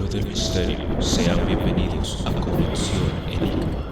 pueblo del misterio, sean bienvenidos a Conexión Enigma.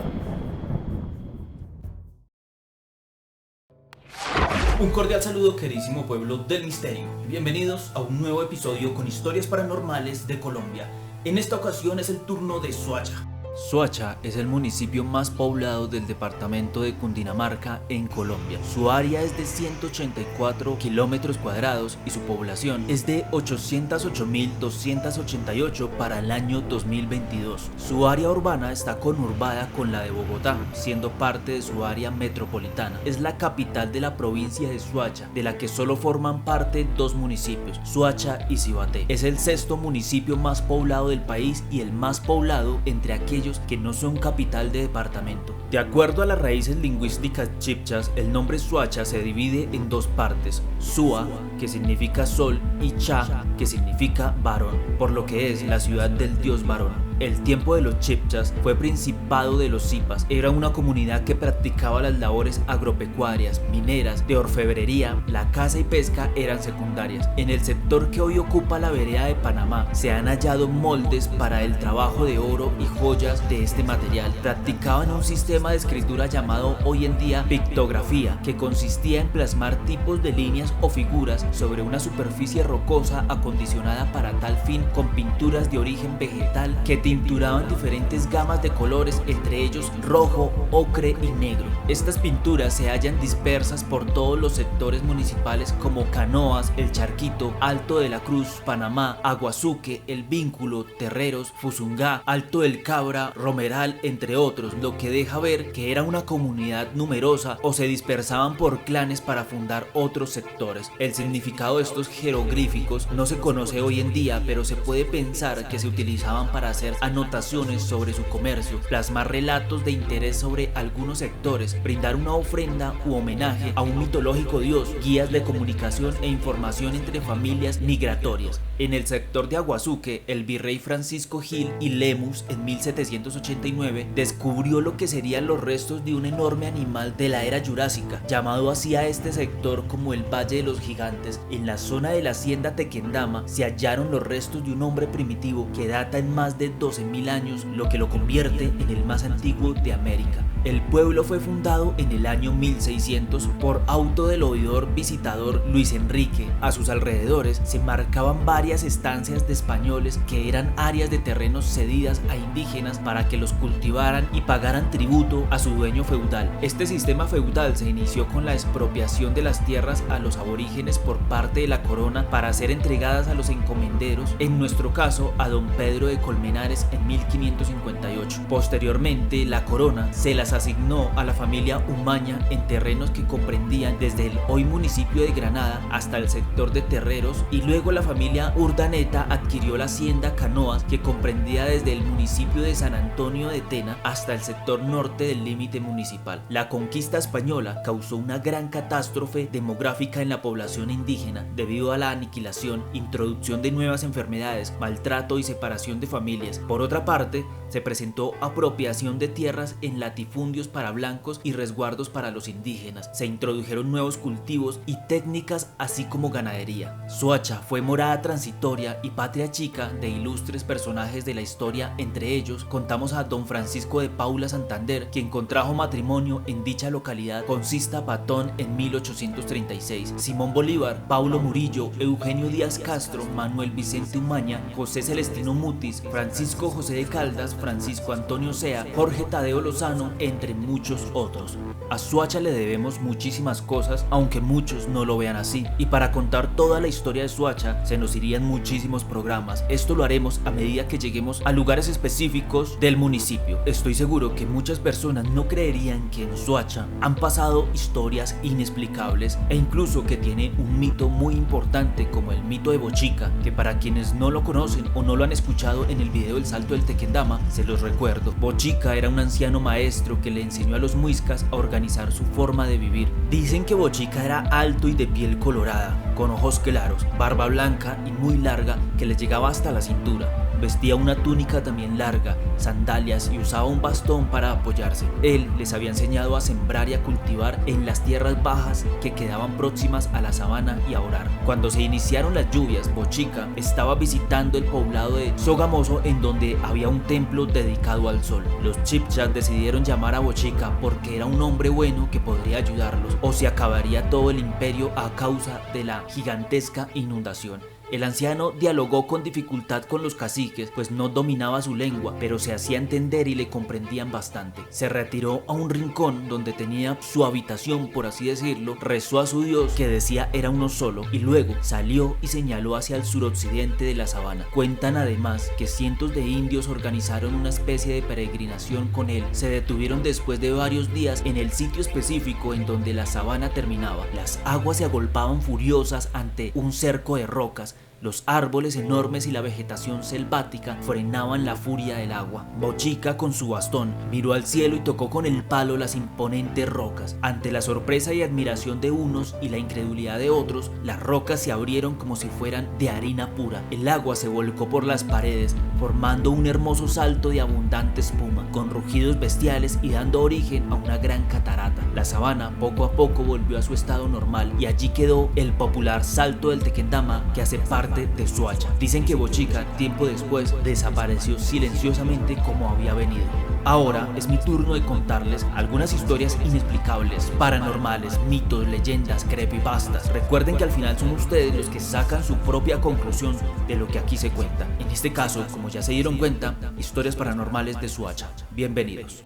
Un cordial saludo, queridísimo pueblo del misterio. Bienvenidos a un nuevo episodio con historias paranormales de Colombia. En esta ocasión es el turno de Soacha. Soacha es el municipio más poblado del departamento de Cundinamarca en Colombia. Su área es de 184 kilómetros cuadrados y su población es de 808.288 para el año 2022. Su área urbana está conurbada con la de Bogotá, siendo parte de su área metropolitana. Es la capital de la provincia de Soacha, de la que solo forman parte dos municipios, Soacha y Cibaté. Es el sexto municipio más poblado del país y el más poblado entre aquellos que no son capital de departamento. De acuerdo a las raíces lingüísticas chipchas, el nombre Soacha se divide en dos partes: Sua, que significa sol, y Cha, que significa varón, por lo que es la ciudad del dios varón. El tiempo de los chipchas fue principado de los zipas. Era una comunidad que practicaba las labores agropecuarias, mineras, de orfebrería. La caza y pesca eran secundarias. En el sector que hoy ocupa la vereda de Panamá se han hallado moldes para el trabajo de oro y joyas de este material. Practicaban un sistema de escritura llamado hoy en día pictografía, que consistía en plasmar tipos de líneas o figuras sobre una superficie rocosa acondicionada para tal fin con pinturas de origen vegetal que tinturaban diferentes gamas de colores, entre ellos rojo, ocre y negro. Estas pinturas se hallan dispersas por todos los sectores municipales como Canoas, El Charquito, Alto de la Cruz, Panamá, Aguazuque, El Vínculo, Terreros, Fusungá, Alto del Cabra, Romeral, entre otros, lo que deja ver que era una comunidad numerosa o se dispersaban por clanes para fundar otros sectores. El significado de estos jeroglíficos no se conoce hoy en día, pero se puede pensar que se utilizaban para hacer anotaciones sobre su comercio, plasmar relatos de interés sobre algunos sectores, brindar una ofrenda u homenaje a un mitológico dios, guías de comunicación e información entre familias migratorias. En el sector de Aguazuque, el virrey Francisco Gil y Lemus en 1789 descubrió lo que serían los restos de un enorme animal de la era jurásica, llamado así a este sector como el Valle de los Gigantes. En la zona de la hacienda Tequendama se hallaron los restos de un hombre primitivo que data en más de 12.000 años, lo que lo convierte en el más antiguo de América. El pueblo fue fundado en el año 1600 por auto del oidor visitador Luis Enrique. A sus alrededores se marcaban varias estancias de españoles que eran áreas de terrenos cedidas a indígenas para que los cultivaran y pagaran tributo a su dueño feudal. Este sistema feudal se inició con la expropiación de las tierras a los aborígenes por parte de la corona para ser entregadas a los encomenderos, en nuestro caso a don Pedro de Colmenares en 1558. Posteriormente, la corona se las asignó a la familia Umaña en terrenos que comprendían desde el hoy municipio de Granada hasta el sector de Terreros, y luego la familia Urdaneta adquirió la hacienda Canoas, que comprendía desde el municipio de San Antonio de Tena hasta el sector norte del límite municipal. La conquista española causó una gran catástrofe demográfica en la población indígena debido a la aniquilación, introducción de nuevas enfermedades, maltrato y separación de familias. Por otra parte, se presentó apropiación de tierras en latifundios para blancos y resguardos para los indígenas. Se introdujeron nuevos cultivos y técnicas, así como ganadería. Soacha fue morada transitoria y patria chica de ilustres personajes de la historia. Entre ellos contamos a don Francisco de Paula Santander, quien contrajo matrimonio en dicha localidad con Sista Patón en 1836. Simón Bolívar, Paulo Murillo, Eugenio Díaz Castro, Manuel Vicente Umaña, José Celestino Mutis, Francisco José de Caldas, Francisco Antonio Sea, Jorge Tadeo Lozano, entre muchos otros. A Soacha le debemos muchísimas cosas, aunque muchos no lo vean así, y para contar toda la historia de Soacha se nos irían muchísimos programas. Esto lo haremos a medida que lleguemos a lugares específicos del municipio. Estoy seguro que muchas personas no creerían que en Soacha han pasado historias inexplicables, e incluso que tiene un mito muy importante como el mito de Bochica, que para quienes no lo conocen o no lo han escuchado en el video del Salto del Tequendama, se los recuerdo. Bochica era un anciano maestro que le enseñó a los muiscas a organizar su forma de vivir. Dicen que Bochica era alto y de piel colorada. con ojos claros, barba blanca y muy larga que le llegaba hasta la cintura. Vestía una túnica también larga, sandalias y usaba un bastón para apoyarse. Él les había enseñado a sembrar y a cultivar en las tierras bajas que quedaban próximas a la sabana y a orar. Cuando se iniciaron las lluvias, Bochica estaba visitando el poblado de Sogamoso, en donde había un templo dedicado al sol. Los Chibchas decidieron llamar a Bochica porque era un hombre bueno que podría ayudarlos, o se acabaría todo el imperio a causa de la gigantesca inundación. El anciano dialogó con dificultad con los caciques, pues no dominaba su lengua, pero se hacía entender y le comprendían bastante. Se retiró a un rincón donde tenía su habitación, por así decirlo, rezó a su Dios, que decía era uno solo, y luego salió y señaló hacia el suroccidente de la sabana. Cuentan además que cientos de indios organizaron una especie de peregrinación con él. Se detuvieron después de varios días en el sitio específico en donde la sabana terminaba. Las aguas se agolpaban furiosas ante un cerco de rocas. Los árboles enormes y la vegetación selvática frenaban la furia del agua. Bochica, con su bastón, miró al cielo y tocó con el palo las imponentes rocas. Ante la sorpresa y admiración de unos y la incredulidad de otros, las rocas se abrieron como si fueran de harina pura. El agua se volcó por las paredes, formando un hermoso salto de abundante espuma, con rugidos bestiales y dando origen a una gran catarata. La sabana poco a poco volvió a su estado normal y allí quedó el popular Salto del Tequendama, que hace parte de Soacha. Dicen que Bochica, tiempo después, desapareció silenciosamente como había venido. Ahora es mi turno de contarles algunas historias inexplicables, paranormales, mitos, leyendas, creepypastas. Recuerden que al final son ustedes los que sacan su propia conclusión de lo que aquí se cuenta. En este caso, como ya se dieron cuenta, historias paranormales de Soacha. Bienvenidos.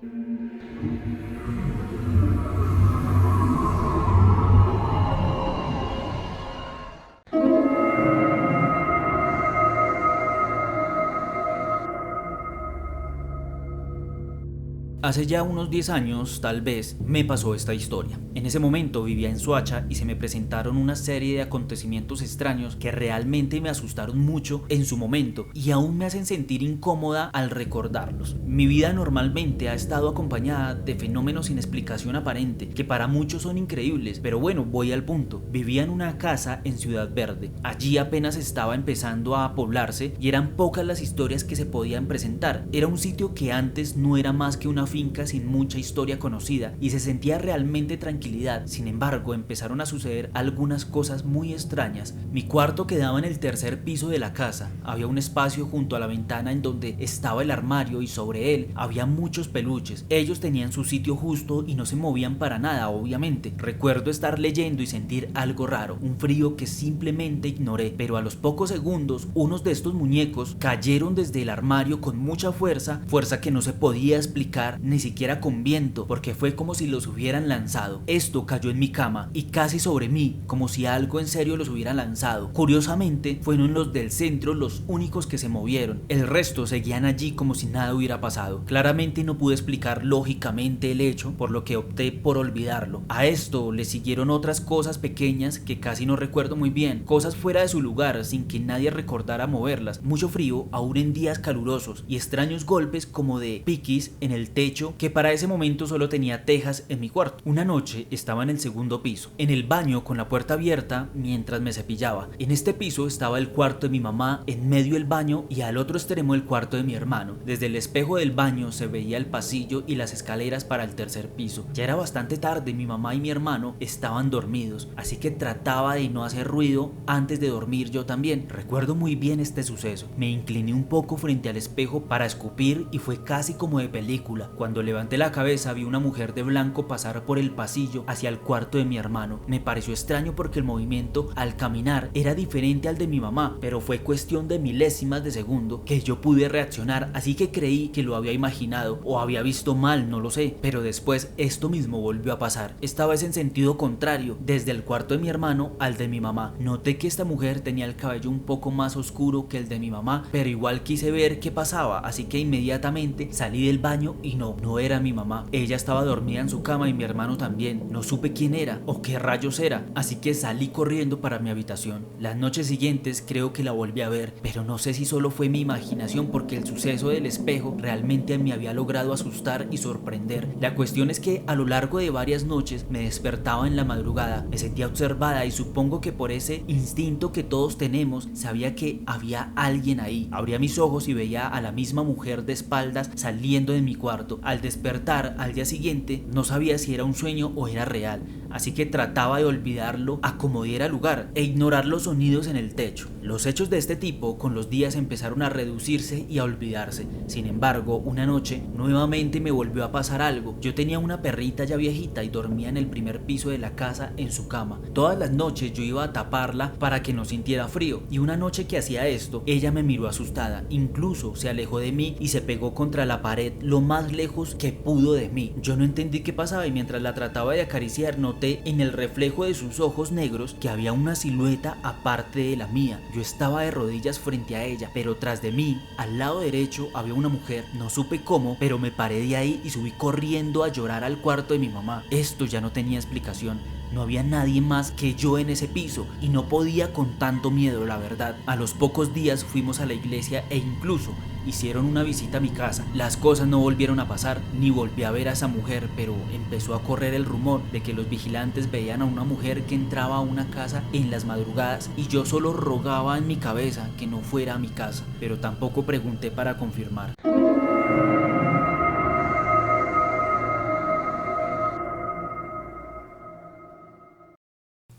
Hace ya unos 10 años, tal vez, me pasó esta historia. En ese momento vivía en Soacha y se me presentaron una serie de acontecimientos extraños que realmente me asustaron mucho en su momento y aún me hacen sentir incómoda al recordarlos. Mi vida normalmente ha estado acompañada de fenómenos sin explicación aparente, que para muchos son increíbles, pero bueno, voy al punto. Vivía en una casa en Ciudad Verde. Allí apenas estaba empezando a poblarse y eran pocas las historias que se podían presentar. Era un sitio que antes no era más que una finca sin mucha historia conocida y se sentía realmente tranquilidad. Sin embargo, empezaron a suceder algunas cosas muy extrañas. Mi cuarto quedaba en el tercer piso de la casa. Había un espacio junto a la ventana en donde estaba el armario y sobre él había muchos peluches. Ellos tenían su sitio justo y no se movían para nada, obviamente. Recuerdo estar leyendo y sentir algo raro, un frío que simplemente ignoré, pero a los pocos segundos unos de estos muñecos cayeron desde el armario con mucha fuerza que no se podía explicar ni siquiera con viento, porque fue como si los hubieran lanzado. Esto cayó en mi cama y casi sobre mí, como si algo en serio los hubiera lanzado. Curiosamente, fueron los del centro los únicos que se movieron. El resto seguían allí como si nada hubiera pasado. Claramente no pude explicar lógicamente el hecho, por lo que opté por olvidarlo. A esto le siguieron otras cosas pequeñas que casi no recuerdo muy bien, cosas fuera de su lugar sin que nadie recordara moverlas, mucho frío aún en días calurosos y extraños golpes como de piquis en el techo, que para ese momento solo tenía tejas en mi cuarto. Una noche estaba en el segundo piso, en el baño con la puerta abierta mientras me cepillaba. En este piso estaba el cuarto de mi mamá, en medio del baño y al otro extremo el cuarto de mi hermano. Desde el espejo del baño se veía el pasillo y las escaleras para el tercer piso. Ya era bastante tarde, mi mamá y mi hermano estaban dormidos, así que trataba de no hacer ruido antes de dormir yo también. Recuerdo muy bien este suceso. Me incliné un poco frente al espejo para escupir y fue casi como de película. Cuando levanté la cabeza vi una mujer de blanco pasar por el pasillo hacia el cuarto de mi hermano. Me pareció extraño porque el movimiento al caminar era diferente al de mi mamá, pero fue cuestión de milésimas de segundo que yo pude reaccionar, así que creí que lo había imaginado o había visto mal, no lo sé, pero después esto mismo volvió a pasar, esta vez en sentido contrario, desde el cuarto de mi hermano al de mi mamá. Noté que esta mujer tenía el cabello un poco más oscuro que el de mi mamá, pero igual quise ver qué pasaba, así que inmediatamente salí del baño y no no era mi mamá. Ella estaba dormida en su cama y mi hermano también. No supe quién era o qué rayos era, así que salí corriendo para mi habitación. Las noches siguientes creo que la volví a ver, pero no sé si solo fue mi imaginación porque el suceso del espejo realmente me había logrado asustar y sorprender. La cuestión es que a lo largo de varias noches me despertaba en la madrugada, me sentía observada y supongo que por ese instinto que todos tenemos sabía que había alguien ahí. Abría mis ojos y veía a la misma mujer de espaldas saliendo de mi cuarto. Al despertar al día siguiente no sabía si era un sueño o era real, así que trataba de olvidarlo a como diera lugar e ignorar los sonidos en el techo. Los hechos de este tipo con los días empezaron a reducirse y a olvidarse. Sin embargo, una noche nuevamente me volvió a pasar algo. Yo tenía una perrita ya viejita y dormía en el primer piso de la casa en su cama. Todas las noches yo iba a taparla para que no sintiera frío, y una noche que hacía esto, ella me miró asustada, incluso se alejó de mí y se pegó contra la pared lo más lejos que pudo de mí. Yo no entendí qué pasaba y mientras la trataba de acariciar noté en el reflejo de sus ojos negros que había una silueta aparte de la mía. Yo estaba de rodillas frente a ella, pero tras de mí, al lado derecho, había una mujer. No supe cómo, pero me paré de ahí y subí corriendo a llorar al cuarto de mi mamá. Esto ya no tenía explicación. No había nadie más que yo en ese piso y no podía con tanto miedo, la verdad. A los pocos días fuimos a la iglesia e incluso hicieron una visita a mi casa. Las cosas no volvieron a pasar, ni volví a ver a esa mujer, pero empezó a correr el rumor de que los vigilantes veían a una mujer que entraba a una casa en las madrugadas y yo solo rogaba en mi cabeza que no fuera a mi casa, pero tampoco pregunté para confirmar.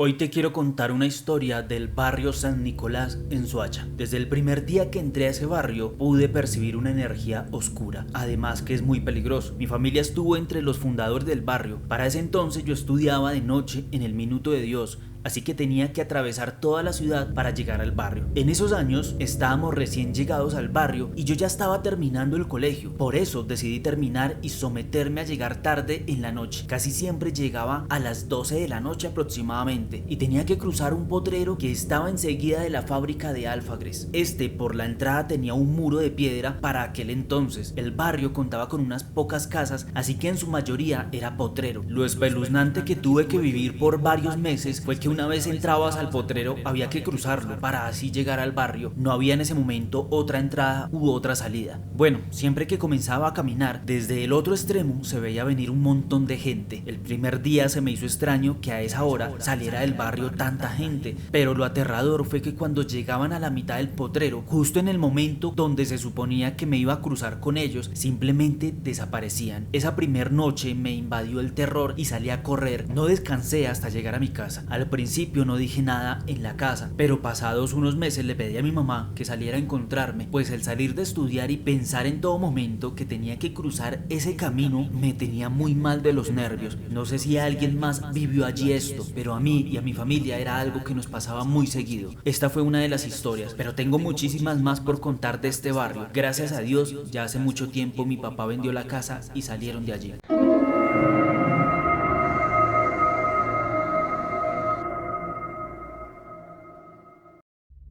Hoy te quiero contar una historia del barrio San Nicolás en Soacha. Desde el primer día que entré a ese barrio pude percibir una energía oscura, además que es muy peligroso. Mi familia estuvo entre los fundadores del barrio. Para ese entonces yo estudiaba de noche en el Minuto de Dios, así que tenía que atravesar toda la ciudad para llegar al barrio. En esos años estábamos recién llegados al barrio y yo ya estaba terminando el colegio. Por eso decidí terminar y someterme a llegar tarde en la noche. Casi siempre llegaba a las 12 de la noche aproximadamente y tenía que cruzar un potrero que estaba enseguida de la fábrica de Alfagres. Por la entrada tenía un muro de piedra. Para aquel entonces el barrio contaba con unas pocas casas, así que en su mayoría era potrero. Lo espeluznante que tuve que vivir por varios meses fue que una vez entrabas al potrero había que cruzarlo para así llegar al barrio. No había en ese momento otra entrada u otra salida. Bueno, siempre que comenzaba a caminar, desde el otro extremo se veía venir un montón de gente. El primer día se me hizo extraño que a esa hora saliera del barrio tanta gente, pero lo aterrador fue que cuando llegaban a la mitad del potrero, justo en el momento donde se suponía que me iba a cruzar con ellos, simplemente desaparecían. Esa primer noche me invadió el terror y salí a correr. No descansé hasta llegar a mi casa. Al principio no dije nada en la casa, pero pasados unos meses le pedí a mi mamá que saliera a encontrarme, pues el salir de estudiar y pensar en todo momento que tenía que cruzar ese camino me tenía muy mal de los nervios. No sé si alguien más vivió allí esto, pero a mí y a mi familia era algo que nos pasaba muy seguido. Esta fue una de las historias, pero tengo muchísimas más por contar de este barrio. Gracias a Dios, ya hace mucho tiempo mi papá vendió la casa y salieron de allí.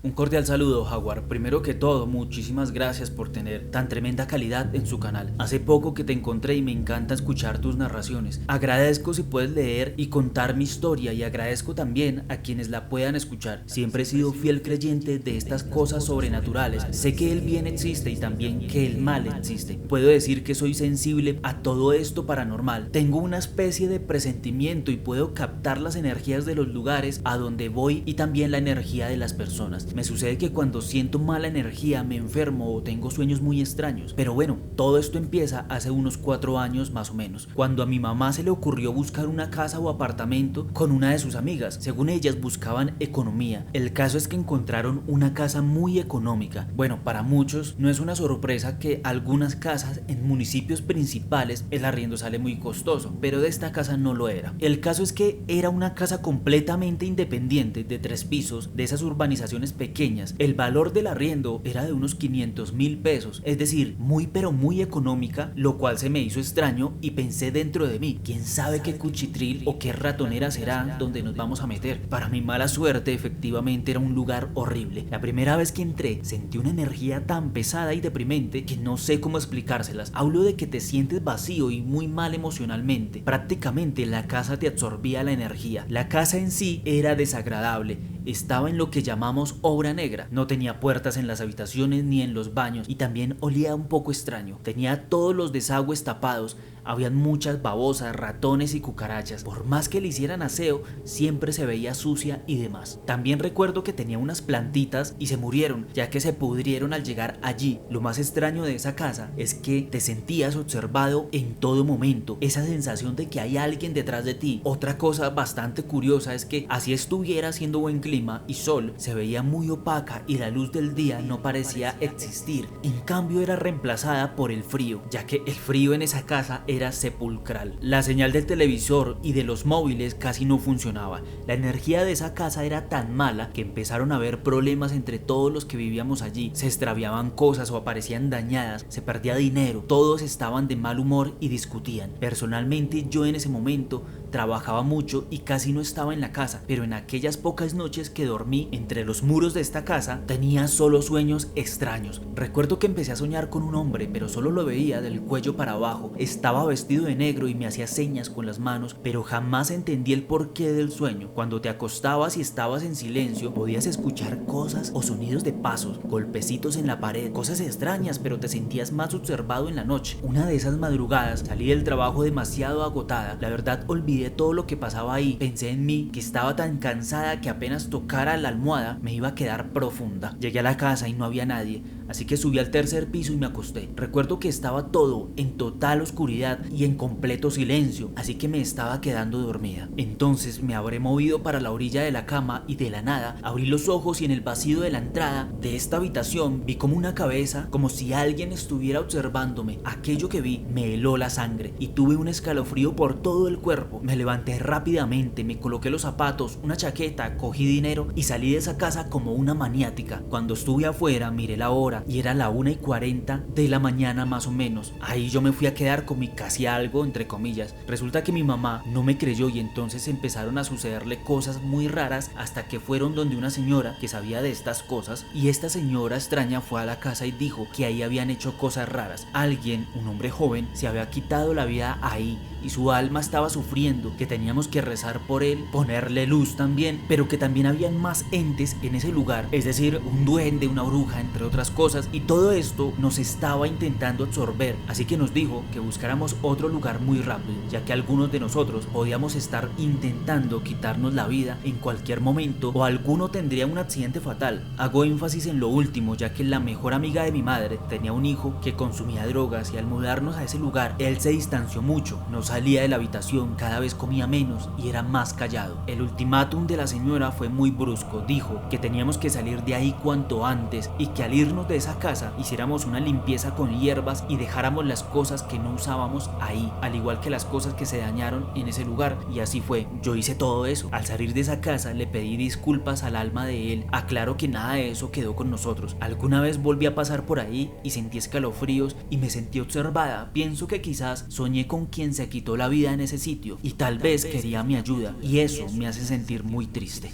Un cordial saludo, Jaguar. Primero que todo, muchísimas gracias por tener tan tremenda calidad en su canal. Hace poco que te encontré y me encanta escuchar tus narraciones. Agradezco si puedes leer y contar mi historia y agradezco también a quienes la puedan escuchar. Siempre he sido fiel creyente de estas cosas sobrenaturales. Sé que el bien existe y también que el mal existe. Puedo decir que soy sensible a todo esto paranormal. Tengo una especie de presentimiento y puedo captar las energías de los lugares a donde voy y también la energía de las personas. Me sucede que cuando siento mala energía me enfermo o tengo sueños muy extraños. Pero bueno, todo esto empieza hace unos 4 años más o menos, cuando a mi mamá se le ocurrió buscar una casa o apartamento con una de sus amigas. Según ellas buscaban economía. El caso es que encontraron una casa muy económica. Bueno, para muchos no es una sorpresa que algunas casas en municipios principales el arriendo sale muy costoso, pero de esta casa no lo era. El caso es que era una casa completamente independiente de 3 pisos, de esas urbanizaciones pequeñas pequeñas. El valor del arriendo era de unos 500.000 pesos, es decir, muy pero muy económica, lo cual se me hizo extraño y pensé dentro de mí, quién sabe qué cuchitril o qué ratonera será donde nos vamos a meter. Para mi mala suerte, efectivamente era un lugar horrible. La primera vez que entré sentí una energía tan pesada y deprimente que no sé cómo explicárselas. Hablo de que te sientes vacío y muy mal emocionalmente. Prácticamente la casa te absorbía la energía. La casa en sí era desagradable. Estaba en lo que llamamos obra negra. No tenía puertas en las habitaciones ni en los baños y también olía un poco extraño. Tenía todos los desagües tapados. Habían muchas babosas, ratones y cucarachas. Por más que le hicieran aseo, siempre se veía sucia y demás. También recuerdo que tenía unas plantitas y se murieron, ya que se pudrieron al llegar allí. Lo más extraño de esa casa es que te sentías observado en todo momento. Esa sensación de que hay alguien detrás de ti. Otra cosa bastante curiosa es que así estuviera haciendo buen clima y sol, se veía muy opaca y la luz del día no parecía existir. En cambio era reemplazada por el frío, ya que el frío en esa casa era sepulcral. La señal del televisor y de los móviles casi no funcionaba. La energía de esa casa era tan mala que empezaron a haber problemas entre todos los que vivíamos allí. Se extraviaban cosas o aparecían dañadas, se perdía dinero, todos estaban de mal humor y discutían. Personalmente yo en ese momento trabajaba mucho y casi no estaba en la casa, pero en aquellas pocas noches que dormí entre los muros de esta casa tenía solo sueños extraños. Recuerdo que empecé a soñar con un hombre, pero solo lo veía del cuello para abajo. Estaba vestido de negro y me hacía señas con las manos, pero jamás entendí el porqué del sueño. Cuando te acostabas y estabas en silencio, podías escuchar cosas o sonidos de pasos, golpecitos en la pared, cosas extrañas, pero te sentías más observado en la noche. Una de esas madrugadas salí del trabajo demasiado agotada. La verdad olvidé todo lo que pasaba ahí. Pensé en mí, que estaba tan cansada que apenas tocara la almohada me iba a quedar profunda. Llegué a la casa y no había nadie, así que subí al tercer piso y me acosté. Recuerdo que estaba todo en total oscuridad y en completo silencio, así que me estaba quedando dormida. Entonces me habré movido para la orilla de la cama y de la nada abrí los ojos y en el vacío de la entrada de esta habitación vi como una cabeza, como si alguien estuviera observándome. Aquello que vi me heló la sangre y tuve un escalofrío por todo el cuerpo. Me levanté rápidamente, me coloqué los zapatos, una chaqueta, cogí dinero y salí de esa casa como una maniática. Cuando estuve afuera miré la hora y era la 1:40 de la mañana más o menos. Ahí yo me fui a quedar con mi casi algo entre comillas. Resulta que mi mamá no me creyó y entonces empezaron a sucederle cosas muy raras hasta que fueron donde una señora que sabía de estas cosas y esta señora extraña fue a la casa y dijo que ahí habían hecho cosas raras. Alguien, un hombre joven, se había quitado la vida ahí y su alma estaba sufriendo, que teníamos que rezar por él, ponerle luz también, pero que también habían más entes en ese lugar, es decir, un duende, una bruja, entre otras cosas, y todo esto nos estaba intentando absorber, así que nos dijo que buscáramos otro lugar muy rápido, ya que algunos de nosotros podíamos estar intentando quitarnos la vida en cualquier momento o alguno tendría un accidente fatal. Hago énfasis en lo último, ya que la mejor amiga de mi madre tenía un hijo que consumía drogas y al mudarnos a ese lugar, él se distanció mucho, nos salía de la habitación, cada vez comía menos y era más callado. El ultimátum de la señora fue muy brusco, dijo que teníamos que salir de ahí cuanto antes y que al irnos de esa casa hiciéramos una limpieza con hierbas y dejáramos las cosas que no usábamos ahí, al igual que las cosas que se dañaron en ese lugar, y así fue. Yo hice todo eso. Al salir de esa casa le pedí disculpas al alma de él, aclaro que nada de eso quedó con nosotros. Alguna vez volví a pasar por ahí y sentí escalofríos y me sentí observada. Pienso que quizás soñé con quien se quitó la vida en ese sitio y tal vez quería mi ayuda, y eso me hace sentir muy triste.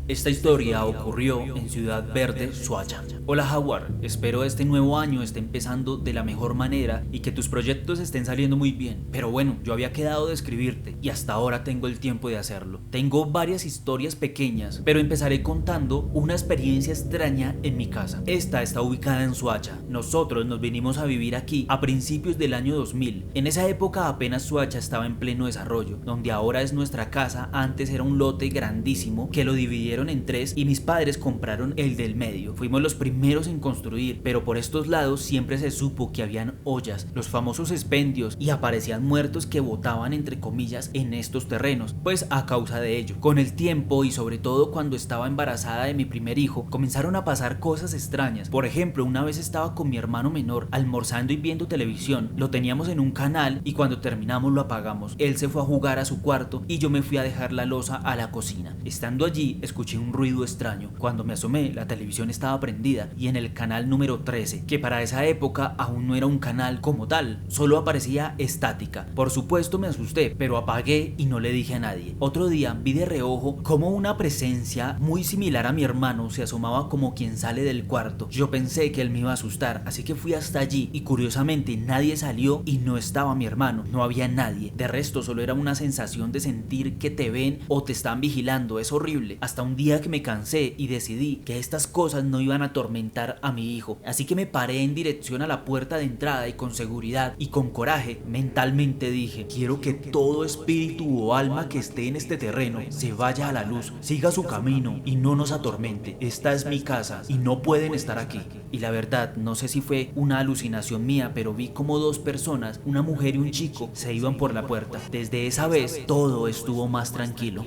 Esta historia ocurrió en Ciudad Verde, Suacha. Hola Jaguar, espero este nuevo año esté empezando de la mejor manera y que tus proyectos estén saliendo muy bien. Pero bueno, yo había quedado de escribirte y hasta ahora tengo el tiempo de hacerlo. Tengo varias historias pequeñas, pero empezaré contando una experiencia extraña en mi casa. Esta está ubicada en Suacha. Nosotros nos vinimos a vivir aquí a principios del año 2000. En esa época apenas Suacha estaba en pleno desarrollo. Donde ahora es nuestra casa, antes era un lote grandísimo que lo dividieron dividieron en 3 y mis padres compraron el del medio. Fuimos los primeros en construir, pero por estos lados siempre se supo que habían ollas, los famosos expendios, y aparecían muertos que botaban entre comillas en estos terrenos, pues a causa de ello. Con el tiempo y sobre todo cuando estaba embarazada de mi primer hijo, comenzaron a pasar cosas extrañas. Por ejemplo, una vez estaba con mi hermano menor almorzando y viendo televisión, lo teníamos en un canal y cuando terminamos lo apagamos. Él se fue a jugar a su cuarto y yo me fui a dejar la loza a la cocina. Estando allí escuché un ruido extraño. Cuando me asomé, la televisión estaba prendida y en el canal número 13, que para esa época aún no era un canal como tal, solo aparecía estática. Por supuesto me asusté, pero apagué y no le dije a nadie. Otro día vi de reojo como una presencia muy similar a mi hermano se asomaba como quien sale del cuarto. Yo pensé que él me iba a asustar, así que fui hasta allí y curiosamente nadie salió y no estaba mi hermano, no había nadie. De resto solo era una sensación de sentir que te ven o te están vigilando, es horrible. Hasta un día que me cansé y decidí que estas cosas no iban a atormentar a mi hijo, así que me paré en dirección a la puerta de entrada y con seguridad y con coraje mentalmente dije: quiero que todo espíritu o alma que esté en este terreno se vaya a la luz, siga su camino y no nos atormente. Esta es mi casa y no pueden estar aquí. Y la verdad, no sé si fue una alucinación mía, pero vi como 2 personas, una mujer y un chico, se iban por la puerta. Desde esa vez todo estuvo más tranquilo.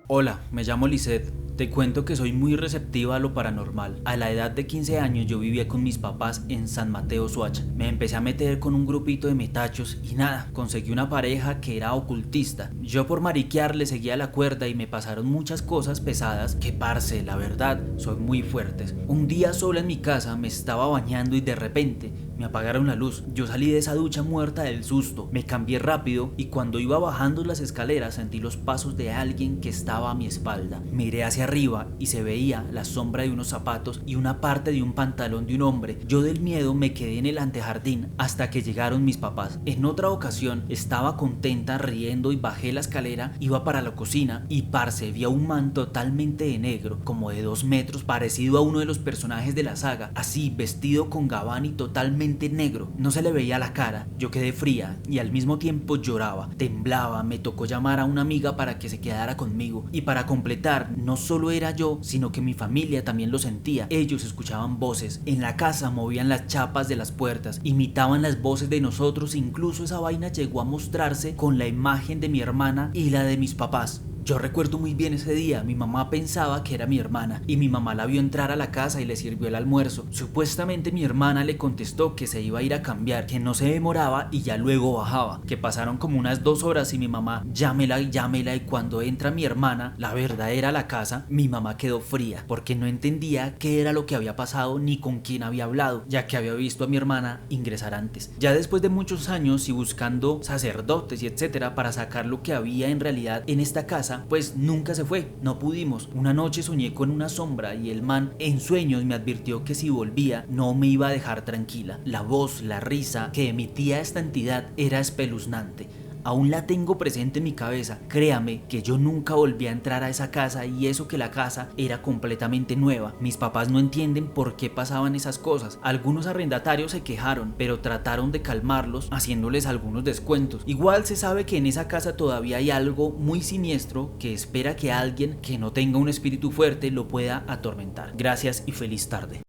Hola, me llamo Lisette. Te cuento que soy muy receptiva a lo paranormal. A la edad de 15 años yo vivía con mis papás en San Mateo, Soacha. Me empecé a meter con un grupito de metachos y nada, conseguí una pareja que era ocultista. Yo por mariquear le seguía la cuerda y me pasaron muchas cosas pesadas que, parce, la verdad, son muy fuertes. Un día sola en mi casa me estaba bañando y de repente me apagaron la luz. Yo salí de esa ducha muerta del susto. Me cambié rápido y cuando iba bajando las escaleras sentí los pasos de alguien que estaba a mi espalda. Miré hacia arriba y se veía la sombra de unos zapatos y una parte de un pantalón de un hombre. Yo del miedo me quedé en el antejardín hasta que llegaron mis papás. En otra ocasión estaba contenta riendo y bajé la escalera, iba para la cocina y parce, vi a un man totalmente de negro, como de 2 metros, parecido a uno de los personajes de la saga, así vestido con gabán y totalmente negro. No se le veía la cara. Yo quedé fría y al mismo tiempo lloraba, temblaba. Me tocó llamar a una amiga para que se quedara conmigo y para completar, no solo era yo, sino que mi familia también lo sentía. Ellos escuchaban voces en la casa, movían las chapas de las puertas, imitaban las voces de nosotros. Incluso esa vaina llegó a mostrarse con la imagen de mi hermana y la de mis papás. Yo recuerdo muy bien ese día. Mi mamá pensaba que era mi hermana y mi mamá la vio entrar a la casa y le sirvió el almuerzo. Supuestamente mi hermana le contestó que se iba a ir a cambiar, que no se demoraba y ya luego bajaba, que pasaron como unas 2 horas y mi mamá llámela y cuando entra mi hermana, la verdadera, a la casa, mi mamá quedó fría porque no entendía qué era lo que había pasado ni con quién había hablado, ya que había visto a mi hermana ingresar antes. Ya después de muchos años y buscando sacerdotes y etcétera para sacar lo que había en realidad en esta casa, pues nunca se fue, no pudimos. Una noche soñé con una sombra y el man en sueños me advirtió que si volvía no me iba a dejar tranquila. La voz, la risa que emitía esta entidad era espeluznante. Aún la tengo presente en mi cabeza. Créame que yo nunca volví a entrar a esa casa, y eso que la casa era completamente nueva. Mis papás no entienden por qué pasaban esas cosas. Algunos arrendatarios se quejaron, pero trataron de calmarlos haciéndoles algunos descuentos. Igual se sabe que en esa casa todavía hay algo muy siniestro que espera que alguien que no tenga un espíritu fuerte lo pueda atormentar. Gracias y feliz tarde.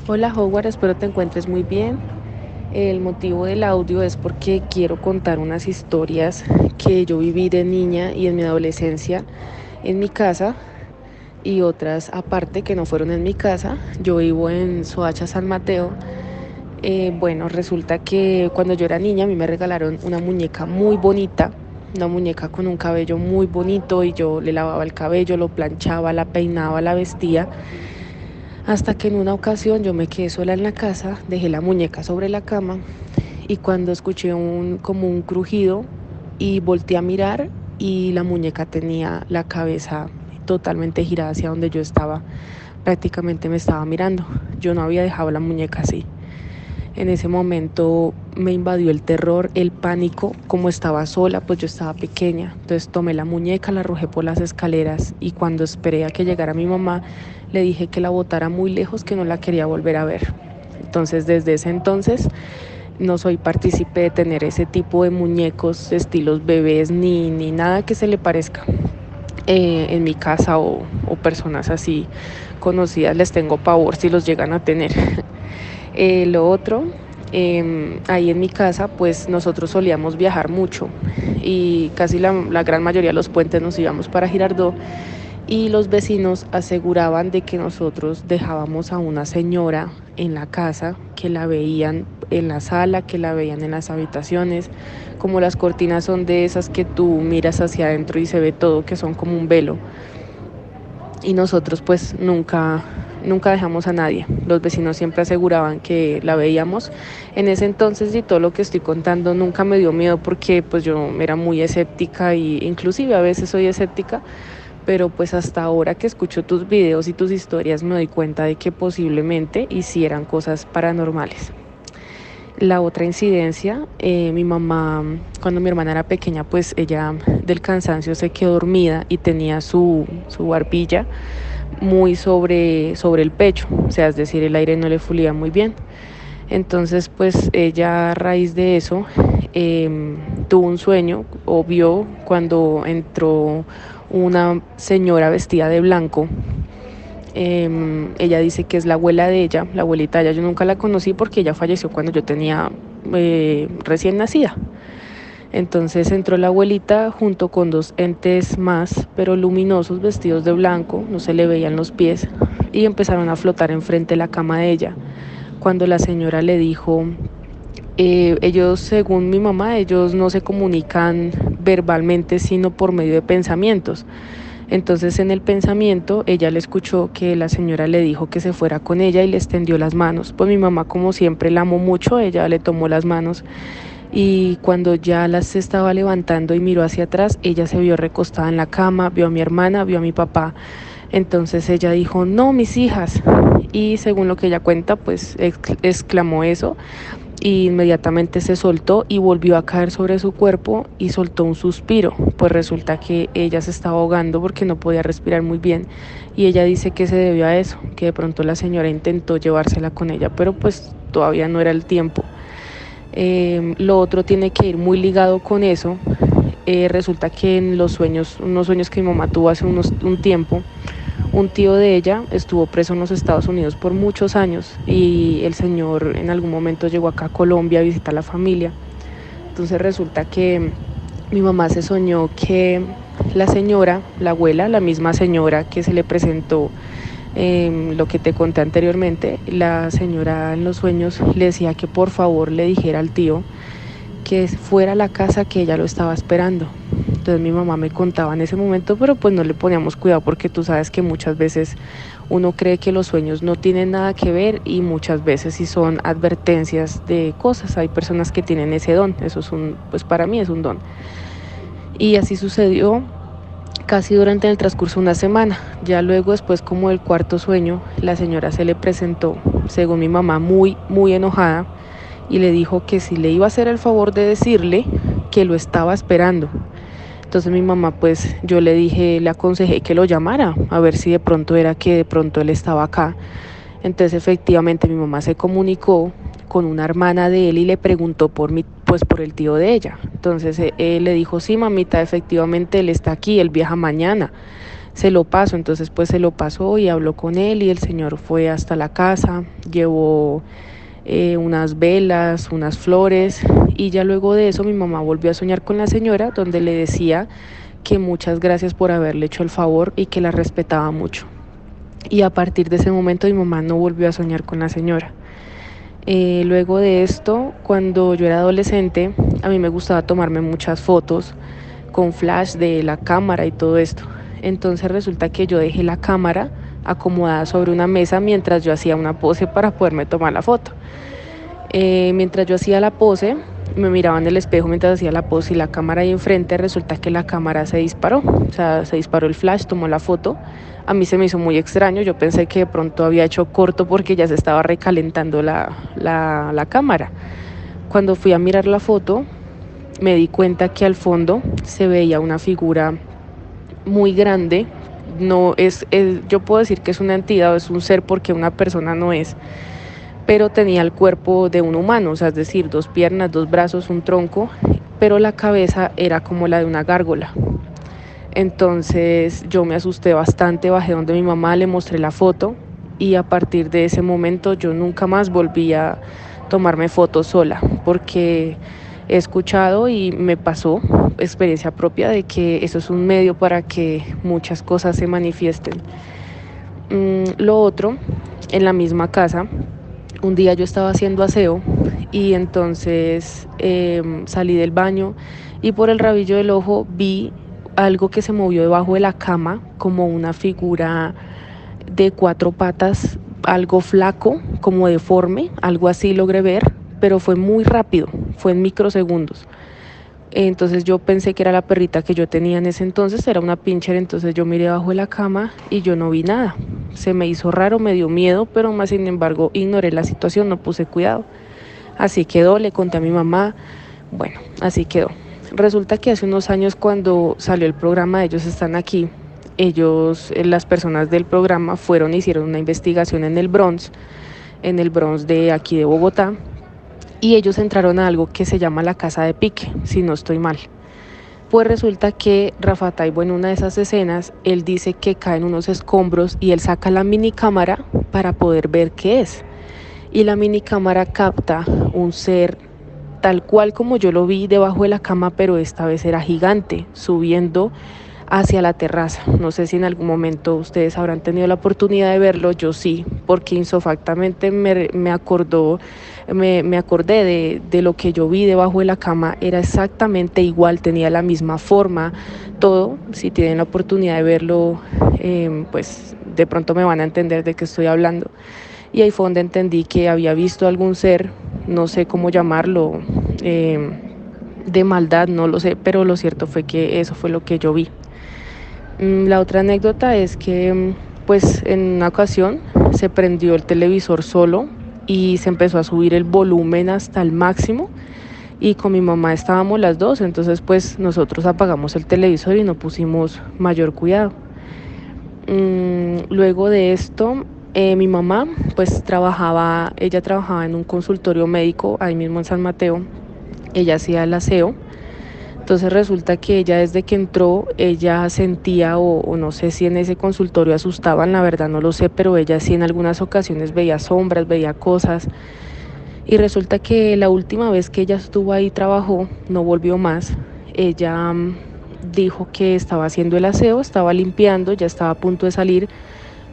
Hola Howard, espero te encuentres muy bien. El motivo del audio es porque quiero contar unas historias que yo viví de niña y en mi adolescencia en mi casa, y otras aparte que no fueron en mi casa. Yo vivo en Soacha, San Mateo. Bueno, resulta que cuando yo era niña a mí me regalaron una muñeca muy bonita, una muñeca con un cabello muy bonito, y yo le lavaba el cabello, lo planchaba, la peinaba, la vestía. Hasta que en una ocasión yo me quedé sola en la casa, dejé la muñeca sobre la cama y cuando escuché como un crujido y volteé a mirar, y la muñeca tenía la cabeza totalmente girada hacia donde yo estaba, prácticamente me estaba mirando. Yo no había dejado la muñeca así. En ese momento me invadió el terror, el pánico. Como estaba sola, pues yo estaba pequeña, entonces tomé la muñeca, la arrojé por las escaleras y cuando esperé a que llegara mi mamá, le dije que la botara muy lejos, que no la quería volver a ver. Entonces, desde ese entonces no soy partícipe de tener ese tipo de muñecos estilos bebés ni nada que se le parezca en mi casa o personas así conocidas. Les tengo pavor si los llegan a tener. Lo otro, ahí en mi casa pues nosotros solíamos viajar mucho y casi la gran mayoría de los puentes nos íbamos para Girardot y los vecinos aseguraban de que nosotros dejábamos a una señora en la casa, que la veían en la sala, que la veían en las habitaciones. Como las cortinas son de esas que tú miras hacia adentro y se ve todo, que son como un velo, y nosotros pues nunca dejamos a nadie. Los vecinos siempre aseguraban que la veíamos. En ese entonces, y todo lo que estoy contando nunca me dio miedo porque pues yo era muy escéptica y inclusive a veces soy escéptica, pero pues hasta ahora que escucho tus videos y tus historias me doy cuenta de que posiblemente hicieran cosas paranormales. La otra incidencia, mi mamá, cuando mi hermana era pequeña, pues ella del cansancio se quedó dormida y tenía su barbilla muy sobre el pecho, o sea, es decir, el aire no le fluía muy bien. Entonces, pues ella a raíz de eso tuvo un sueño o vio cuando entró una señora vestida de blanco. Ella dice que es la abuela de ella, la abuelita de ella. Yo nunca la conocí porque ella falleció cuando yo tenía recién nacida. Entonces entró la abuelita junto con dos entes más, pero luminosos, vestidos de blanco, no se le veían los pies, y empezaron a flotar enfrente de la cama de ella. Cuando la señora le dijo, ellos, según mi mamá, ellos no se comunican verbalmente, sino por medio de pensamientos. Entonces en el pensamiento ella le escuchó que la señora le dijo que se fuera con ella y le extendió las manos. Pues mi mamá, como siempre, la amó mucho, ella le tomó las manos y cuando ya las estaba levantando y miró hacia atrás, ella se vio recostada en la cama, vio a mi hermana, vio a mi papá. Entonces ella dijo, no, mis hijas. Y según lo que ella cuenta, pues exclamó eso. Y inmediatamente se soltó y volvió a caer sobre su cuerpo y soltó un suspiro. Pues resulta que ella se estaba ahogando porque no podía respirar muy bien y ella dice que se debió a eso, que de pronto la señora intentó llevársela con ella, pero pues todavía no era el tiempo. Lo otro tiene que ir muy ligado con eso. Resulta que en los sueños, unos sueños que mi mamá tuvo hace un tiempo, un tío de ella estuvo preso en los Estados Unidos por muchos años y el señor en algún momento llegó acá a Colombia a visitar a la familia. Entonces resulta que mi mamá se soñó que la señora, la abuela, la misma señora que se le presentó lo que te conté anteriormente, la señora en los sueños le decía que por favor le dijera al tío que fuera a la casa, que ella lo estaba esperando. Entonces mi mamá me contaba en ese momento, pero pues no le poníamos cuidado porque tú sabes que muchas veces uno cree que los sueños no tienen nada que ver y muchas veces sí son advertencias de cosas. Hay personas que tienen ese don, eso es pues para mí es un don. Y así sucedió casi durante el transcurso de una semana. Ya luego, después, como el cuarto sueño, la señora se le presentó, según mi mamá, muy enojada y le dijo que si le iba a hacer el favor de decirle que lo estaba esperando. Entonces mi mamá, pues yo le aconsejé que lo llamara, a ver si de pronto era que de pronto él estaba acá. Entonces efectivamente mi mamá se comunicó con una hermana de él y le preguntó por el tío de ella. Entonces él le dijo, sí mamita, efectivamente él está aquí, él viaja mañana, se lo paso. Entonces pues se lo pasó y habló con él y el señor fue hasta la casa, llevó unas velas, unas flores y ya luego de eso mi mamá volvió a soñar con la señora donde le decía que muchas gracias por haberle hecho el favor y que la respetaba mucho. Y a partir de ese momento mi mamá no volvió a soñar con la señora. Luego de esto, cuando yo era adolescente, a mí me gustaba tomarme muchas fotos con flash de la cámara y todo esto. Entonces resulta que yo dejé la cámara acomodada sobre una mesa mientras yo hacía una pose para poderme tomar la foto. Mientras yo hacía la pose, me miraba en el espejo mientras hacía la pose y la cámara ahí enfrente, resulta que la cámara se disparó, o sea, se disparó el flash, tomó la foto. A mí se me hizo muy extraño, yo pensé que de pronto había hecho corto porque ya se estaba recalentando la cámara. Cuando fui a mirar la foto, me di cuenta que al fondo se veía una figura muy grande. No yo puedo decir que es una entidad o es un ser porque una persona no es, pero tenía el cuerpo de un humano, o sea, es decir, 2 piernas, 2 brazos, un tronco, pero la cabeza era como la de una gárgola. Entonces yo me asusté bastante, bajé donde mi mamá, le mostré la foto y a partir de ese momento yo nunca más volví a tomarme fotos sola, porque he escuchado y me pasó experiencia propia de que eso es un medio para que muchas cosas se manifiesten. Lo otro, en la misma casa, un día yo estaba haciendo aseo y entonces salí del baño y por el rabillo del ojo vi algo que se movió debajo de la cama, como una figura de 4 patas, algo flaco, como deforme, algo así logré ver, pero fue muy rápido, fue en microsegundos. Entonces yo pensé que era la perrita que yo tenía en ese entonces, era una pincher, entonces yo miré bajo de la cama y yo no vi nada. Se me hizo raro, me dio miedo, pero más sin embargo ignoré la situación, no puse cuidado. Así quedó, le conté a mi mamá, bueno, así quedó. Resulta que hace unos años cuando salió el programa Ellos Están Aquí, las personas del programa fueron e hicieron una investigación en el Bronx de aquí de Bogotá, y ellos entraron a algo que se llama la casa de pique, si no estoy mal. Pues resulta que Rafa Taibo en una de esas escenas, él dice que caen unos escombros y él saca la mini cámara para poder ver qué es. Y la mini cámara capta un ser tal cual como yo lo vi debajo de la cama, pero esta vez era gigante, subiendo hacia la terraza. No sé si en algún momento ustedes habrán tenido la oportunidad de verlo, yo sí, porque insofactamente me acordé de lo que yo vi debajo de la cama, era exactamente igual, tenía la misma forma, todo. Si tienen la oportunidad de verlo, pues de pronto me van a entender de qué estoy hablando. Y ahí fue donde entendí que había visto algún ser, no sé cómo llamarlo, de maldad, no lo sé, pero lo cierto fue que eso fue lo que yo vi. La otra anécdota es que pues en una ocasión se prendió el televisor solo y se empezó a subir el volumen hasta el máximo y con mi mamá estábamos las dos, entonces pues nosotros apagamos el televisor y no pusimos mayor cuidado. Luego de esto mi mamá pues ella trabajaba en un consultorio médico ahí mismo en San Mateo, ella hacía el aseo. Entonces resulta que ella desde que entró, ella sentía o no sé si en ese consultorio asustaban, la verdad no lo sé, pero ella sí en algunas ocasiones veía sombras, veía cosas. Y resulta que la última vez que ella estuvo ahí trabajó, no volvió más. Ella dijo que estaba haciendo el aseo, estaba limpiando, ya estaba a punto de salir,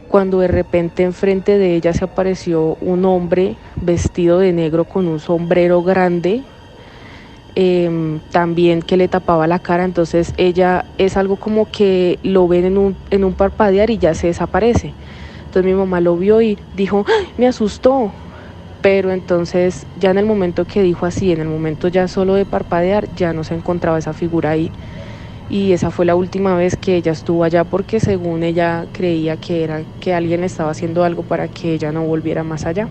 cuando de repente enfrente de ella se apareció un hombre vestido de negro con un sombrero grande, también que le tapaba la cara. Entonces ella es algo como que lo ven en un parpadear y ya se desaparece. Entonces mi mamá lo vio y dijo, ¡ay, me asustó! Pero entonces ya en el momento que dijo así, en el momento ya solo de parpadear, ya no se encontraba esa figura ahí. Y esa fue la última vez que ella estuvo allá, porque según ella creía que alguien estaba haciendo algo para que ella no volviera más allá.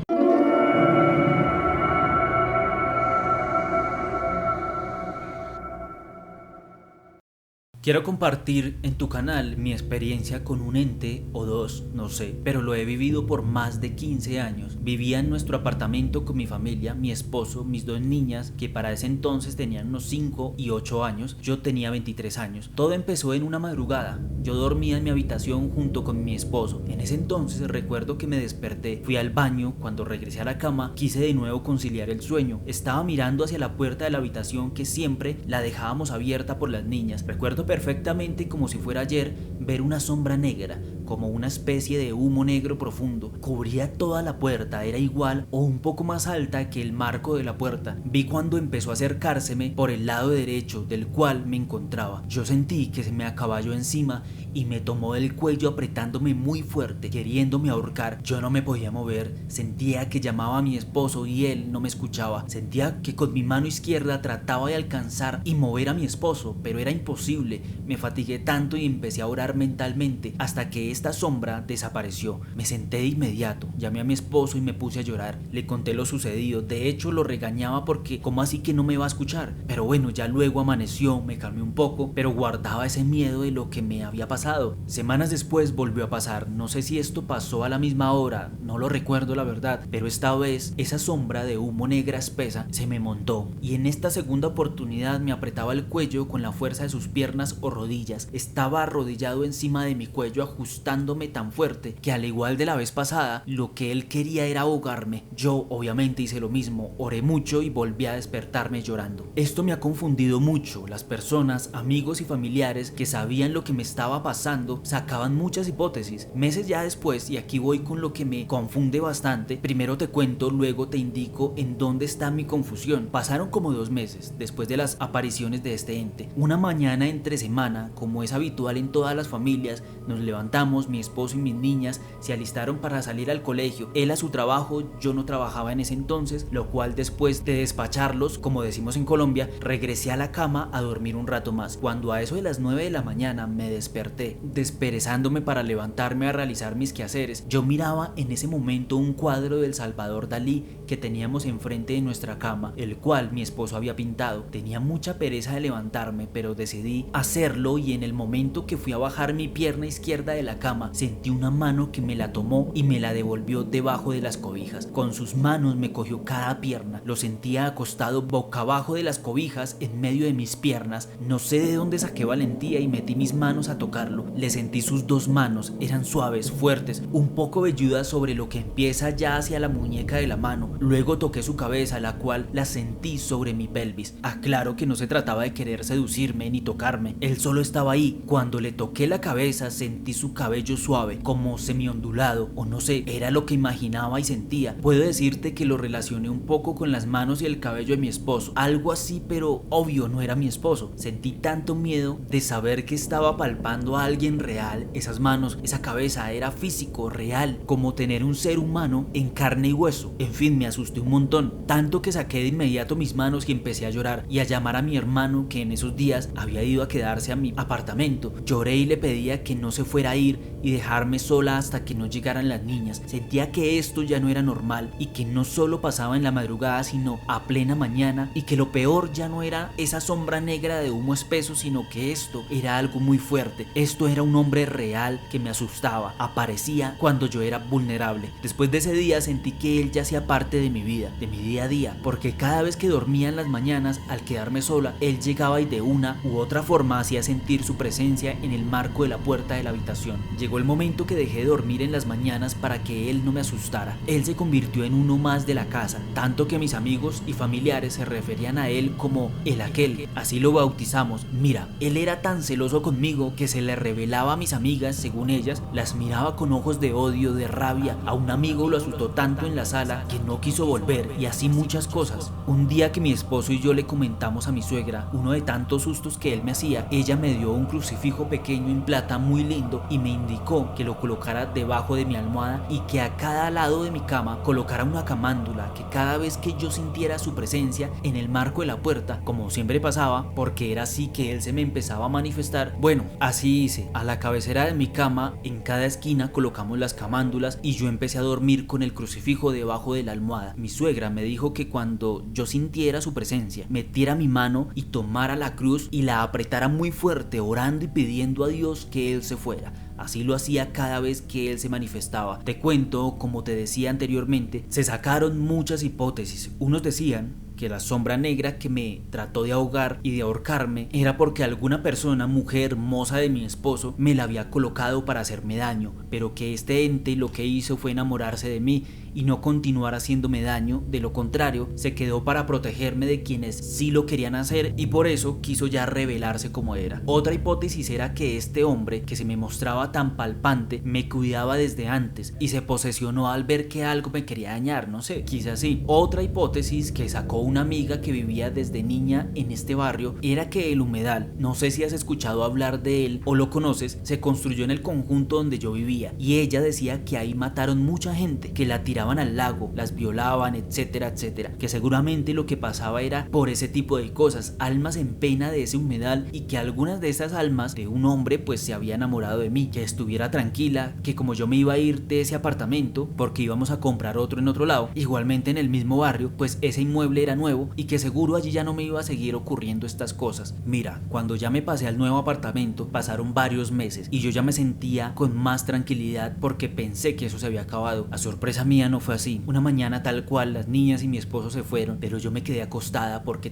Quiero compartir en tu canal mi experiencia con un ente o dos, no sé, pero lo he vivido por más de 15 años. Vivía en nuestro apartamento con mi familia, mi esposo, mis 2 niñas, que para ese entonces tenían unos 5 y 8 años, yo tenía 23 años. Todo empezó en una madrugada. Yo dormía en mi habitación junto con mi esposo. En ese entonces recuerdo que me desperté, fui al baño, cuando regresé a la cama quise de nuevo conciliar el sueño. Estaba mirando hacia la puerta de la habitación que siempre la dejábamos abierta por las niñas. Recuerdo perfectamente como si fuera ayer ver una sombra negra, como una especie de humo negro profundo. Cubría toda la puerta, era igual o un poco más alta que el marco de la puerta. Vi cuando empezó a acercárseme por el lado derecho del cual me encontraba. Yo sentí que se me acaballó encima y me tomó del cuello apretándome muy fuerte, queriéndome ahorcar. Yo no me podía mover, sentía que llamaba a mi esposo y él no me escuchaba. Sentía que con mi mano izquierda trataba de alcanzar y mover a mi esposo, pero era imposible. Me fatigué tanto y empecé a orar mentalmente hasta que esta sombra desapareció. Me senté de inmediato, llamé a mi esposo y me puse a llorar. Le conté lo sucedido, de hecho lo regañaba porque ¿cómo así que no me va a escuchar? Pero bueno, ya luego amaneció, me calmé un poco, pero guardaba ese miedo de lo que me había pasado. Semanas después volvió a pasar, no sé si esto pasó a la misma hora, no lo recuerdo la verdad, pero esta vez esa sombra de humo negra espesa se me montó y en esta segunda oportunidad me apretaba el cuello con la fuerza de sus piernas o rodillas. Estaba arrodillado encima de mi cuello ajustándome tan fuerte que al igual de la vez pasada, lo que él quería era ahogarme. Yo obviamente hice lo mismo, oré mucho y volví a despertarme llorando. Esto me ha confundido mucho. Las personas, amigos y familiares que sabían lo que me estaba pasando sacaban muchas hipótesis. Meses ya después, y aquí voy con lo que me confunde bastante, primero te cuento, luego te indico en dónde está mi confusión. Pasaron como 2 meses después de las apariciones de este ente. Una mañana entre semana, como es habitual en todas las familias, nos levantamos, mi esposo y mis niñas se alistaron para salir al colegio. Él a su trabajo, yo no trabajaba en ese entonces, lo cual después de despacharlos, como decimos en Colombia, regresé a la cama a dormir un rato más. Cuando a eso de las 9 de la mañana me desperté, desperezándome para levantarme a realizar mis quehaceres, yo miraba en ese momento un cuadro del Salvador Dalí que teníamos enfrente de nuestra cama, el cual mi esposo había pintado. Tenía mucha pereza de levantarme, pero decidí hacerlo y en el momento que fui a bajar mi pierna izquierda de la cama, sentí una mano que me la tomó y me la devolvió debajo de las cobijas. Con sus manos me cogió cada pierna, lo sentía acostado boca abajo de las cobijas en medio de mis piernas. No sé de dónde saqué valentía y metí mis manos a tocarlo. Le sentí sus 2 manos, eran suaves, fuertes, un poco velludas sobre lo que empieza ya hacia la muñeca de la mano. Luego toqué su cabeza, la cual la sentí sobre mi pelvis. Aclaro que no se trataba de querer seducirme ni tocarme, él solo estaba ahí. Cuando le toqué la cabeza sentí su cabello suave, como semiondulado, o no sé, era lo que imaginaba y sentía. Puedo decirte que lo relacioné un poco con las manos y el cabello de mi esposo, algo así, pero obvio no era mi esposo. Sentí tanto miedo de saber que estaba palpando a alguien real. Esas manos, esa cabeza era físico, real, como tener un ser humano en carne y hueso. En fin, me asusté un montón, tanto que saqué de inmediato mis manos y empecé a llorar y a llamar a mi hermano, que en esos días había ido a quedarse a mi apartamento. Lloré y le pedía que no se fuera a ir y dejarme sola hasta que no llegaran las niñas. Sentía que esto ya no era normal y que no solo pasaba en la madrugada sino a plena mañana, y que lo peor ya no era esa sombra negra de humo espeso, sino que esto era algo muy fuerte. Esto era un hombre real que me asustaba, aparecía cuando yo era vulnerable. Después de ese día sentí que él ya hacía parte de mi vida, de mi día a día, porque cada vez que dormía en las mañanas, al quedarme sola, él llegaba y de una u otra forma hacía sentir su presencia en el marco de la puerta de la habitación. Llegó el momento que dejé de dormir en las mañanas para que él no me asustara. Él se convirtió en uno más de la casa, tanto que mis amigos y familiares se referían a él como el aquel, así lo bautizamos. Mira, él era tan celoso conmigo que se le revelaba a mis amigas, según ellas, las miraba con ojos de odio, de rabia. A un amigo lo asustó tanto en la sala que no quiso volver, y así muchas cosas. Un día que mi esposo y yo le comentamos a mi suegra uno de tantos sustos que él me hacía, ella me dio un crucifijo pequeño en plata muy lindo y me indicó que lo colocara debajo de mi almohada y que a cada lado de mi cama colocara una camándula, que cada vez que yo sintiera su presencia en el marco de la puerta, como siempre pasaba, porque era así que él se me empezaba a manifestar. Bueno, así hice. A la cabecera de mi cama, en cada esquina colocamos las camándulas y yo empecé a dormir con el crucifijo debajo de la almohada. Mi suegra me dijo que cuando yo sintiera su presencia, metiera mi mano y tomara la cruz y la apretara muy fuerte, orando y pidiendo a Dios que él se fuera. Así lo hacía cada vez que él se manifestaba. Te cuento, como te decía anteriormente, se sacaron muchas hipótesis. Unos decían que la sombra negra que me trató de ahogar y de ahorcarme era porque alguna persona, mujer, moza de mi esposo, me la había colocado para hacerme daño, pero que este ente lo que hizo fue enamorarse de mí y no continuar haciéndome daño. De lo contrario, se quedó para protegerme de quienes sí lo querían hacer y por eso quiso ya revelarse como era. Otra hipótesis era que este hombre, que se me mostraba tan palpante, me cuidaba desde antes y se posesionó al ver que algo me quería dañar, no sé, quizás sí. Otra hipótesis que sacó una amiga que vivía desde niña en este barrio era que el humedal, no sé si has escuchado hablar de él o lo conoces, se construyó en el conjunto donde yo vivía y ella decía que ahí mataron mucha gente, que la tiraban al lago, las violaban, etcétera, etcétera, que seguramente lo que pasaba era por ese tipo de cosas, almas en pena de ese humedal, y que algunas de esas almas de un hombre pues se había enamorado de mí, que estuviera tranquila, que como yo me iba a ir de ese apartamento porque íbamos a comprar otro en otro lado, igualmente en el mismo barrio, pues ese inmueble era nuevo y que seguro allí ya no me iba a seguir ocurriendo estas cosas. Mira, cuando ya me pasé al nuevo apartamento pasaron varios meses y yo ya me sentía con más tranquilidad porque pensé que eso se había acabado. A sorpresa mía no fue así. Una mañana tal cual las niñas y mi esposo se fueron, pero yo me quedé acostada porque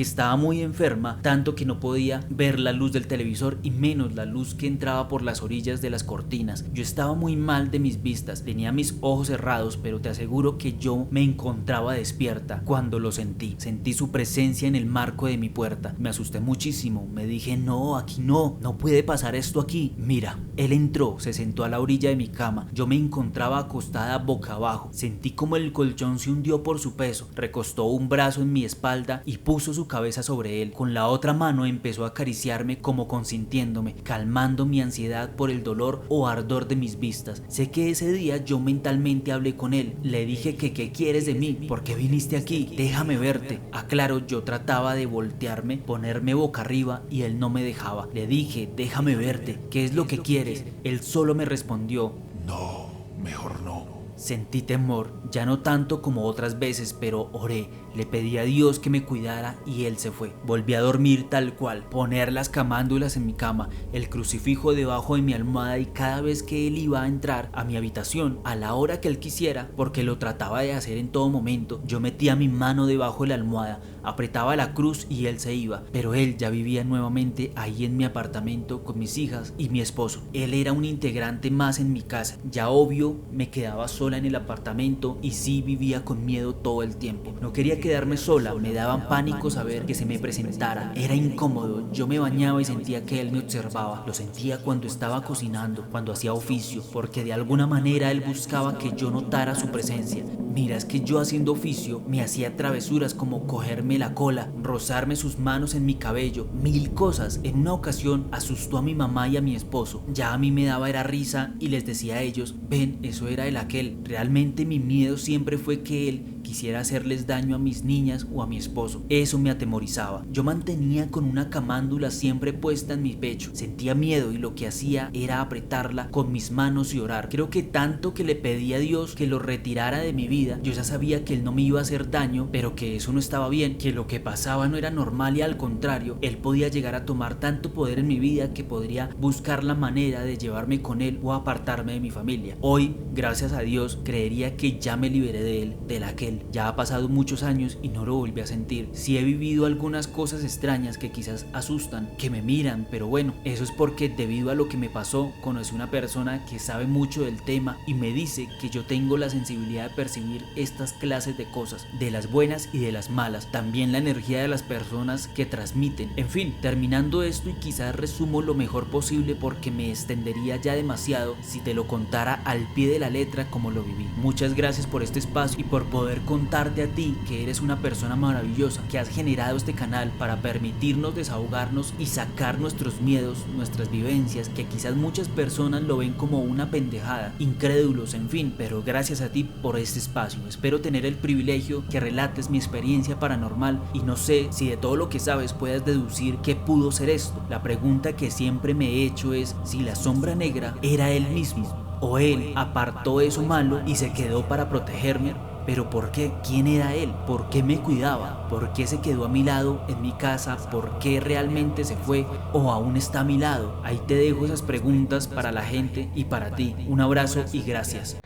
estaba muy enferma, tanto que no podía ver la luz del televisor y menos la luz que entraba por las orillas de las cortinas. Yo estaba muy mal de mis vistas, tenía mis ojos cerrados, pero te aseguro que yo me encontraba despierta cuando lo sentí su presencia en el marco de mi puerta. Me asusté muchísimo, me dije no, aquí no puede pasar esto aquí. Mira, él entró, se sentó a la orilla de mi cama, yo me encontraba acostada boca abajo, sentí como el colchón se hundió por su peso, recostó un brazo en mi espalda y puso su cabeza sobre él, con la otra mano empezó a acariciarme como consintiéndome, calmando mi ansiedad por el dolor o ardor de mis vistas. Sé que ese día yo mentalmente hablé con él, le dije que qué quieres de mí, por qué viniste aquí, déjame verte. Aclaro, yo trataba de voltearme, ponerme boca arriba y él no me dejaba. Le dije, déjame verte, ¿qué es lo que quieres? Él solo me respondió, No, mejor no. Sentí temor, ya no tanto como otras veces, pero oré, le pedí a Dios que me cuidara y él se fue. Volví a dormir tal cual, poner las camándulas en mi cama, el crucifijo debajo de mi almohada, y cada vez que él iba a entrar a mi habitación, a la hora que él quisiera, porque lo trataba de hacer en todo momento, yo metía mi mano debajo de la almohada, apretaba la cruz y él se iba. Pero él ya vivía nuevamente ahí en mi apartamento con mis hijas y mi esposo. Él era un integrante más en mi casa. Ya obvio me quedaba sola en el apartamento y sí vivía con miedo todo el tiempo. No quería quedarme sola, me daba pánico saber que se me presentara. Era incómodo, yo me bañaba y sentía que él me observaba. Lo sentía cuando estaba cocinando, cuando hacía oficio, porque de alguna manera él buscaba que yo notara su presencia. Mira, es que yo haciendo oficio me hacía travesuras como cogerme la cola, rozarme sus manos en mi cabello, mil cosas. En una ocasión asustó a mi mamá y a mi esposo. Ya a mí me daba era risa y les decía a ellos, ven, eso era el aquel. Realmente mi miedo siempre fue que él quisiera hacerles daño a mis niñas o a mi esposo. Eso me atemorizaba. Yo mantenía con una camándula siempre puesta en mi pecho. Sentía miedo y lo que hacía era apretarla con mis manos y orar. Creo que tanto que le pedí a Dios que lo retirara de mi vida. Yo ya sabía que él no me iba a hacer daño, pero que eso no estaba bien, que lo que pasaba no era normal y al contrario, él podía llegar a tomar tanto poder en mi vida que podría buscar la manera de llevarme con él o apartarme de mi familia. Hoy, gracias a Dios, creería que ya me liberé de él, del aquel. Ya ha pasado muchos años y no lo volví a sentir. Sí he vivido algunas cosas extrañas que quizás asustan, que me miran, pero bueno, eso es porque debido a lo que me pasó, conocí una persona que sabe mucho del tema y me dice que yo tengo la sensibilidad de percibir estas clases de cosas, de las buenas y de las malas, también la energía de las personas que transmiten. En fin, terminando esto, y quizás resumo lo mejor posible porque me extendería ya demasiado si te lo contara al pie de la letra como lo viví. Muchas gracias por este espacio y por poder contarte a ti que eres una persona maravillosa, que has generado este canal para permitirnos desahogarnos y sacar nuestros miedos, nuestras vivencias, que quizás muchas personas lo ven como una pendejada, incrédulos, en fin, pero gracias a ti por este espacio. Espero tener el privilegio que relates mi experiencia paranormal y no sé si de todo lo que sabes puedas deducir qué pudo ser esto. La pregunta que siempre me he hecho es si la sombra negra era él mismo o él apartó eso malo y se quedó para protegerme. ¿Pero por qué? ¿Quién era él? ¿Por qué me cuidaba? ¿Por qué se quedó a mi lado en mi casa? ¿Por qué realmente se fue? ¿O aún está a mi lado? Ahí te dejo esas preguntas para la gente y para ti. Un abrazo y gracias.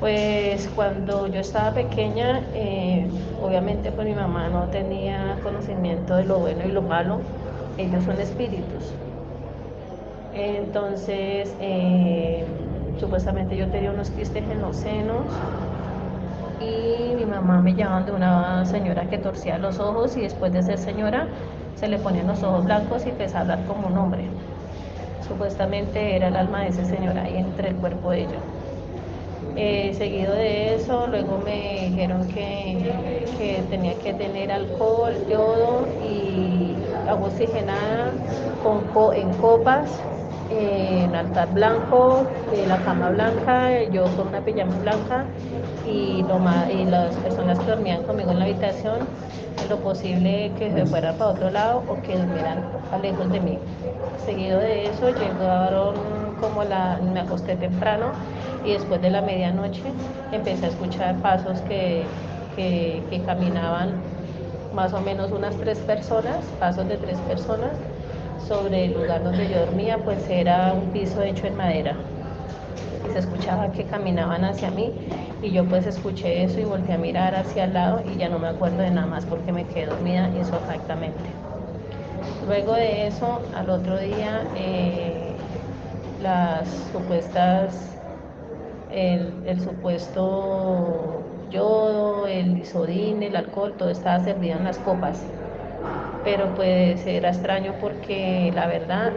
Pues cuando yo estaba pequeña, obviamente pues mi mamá no tenía conocimiento de lo bueno y lo malo, ellos son espíritus. Entonces, supuestamente yo tenía unos quistes en los senos y mi mamá me llamaban de una señora que torcía los ojos y después de ser señora se le ponían los ojos blancos y empezaba a hablar como un hombre. Supuestamente era el alma de ese señor ahí entre el cuerpo de ella. Seguido de eso, luego me dijeron que tenía que tener alcohol, yodo y agua oxigenada en copas, en altar blanco, la cama blanca, yo con una pijama blanca y las personas que dormían conmigo en la habitación, en lo posible que se fueran para otro lado o que durmieran lejos de mí. Seguido de eso llegaron me acosté temprano y después de la medianoche empecé a escuchar pasos que caminaban más o menos unas 3 personas, pasos de 3 personas sobre el lugar donde yo dormía, pues era un piso hecho en madera y se escuchaba que caminaban hacia mí y yo pues escuché eso y volteé a mirar hacia el lado y ya no me acuerdo de nada más porque me quedé dormida exactamente. Luego de eso, al otro día, el supuesto yodo, el isodín, el alcohol, todo estaba servido en las copas. Pero pues era extraño porque la verdad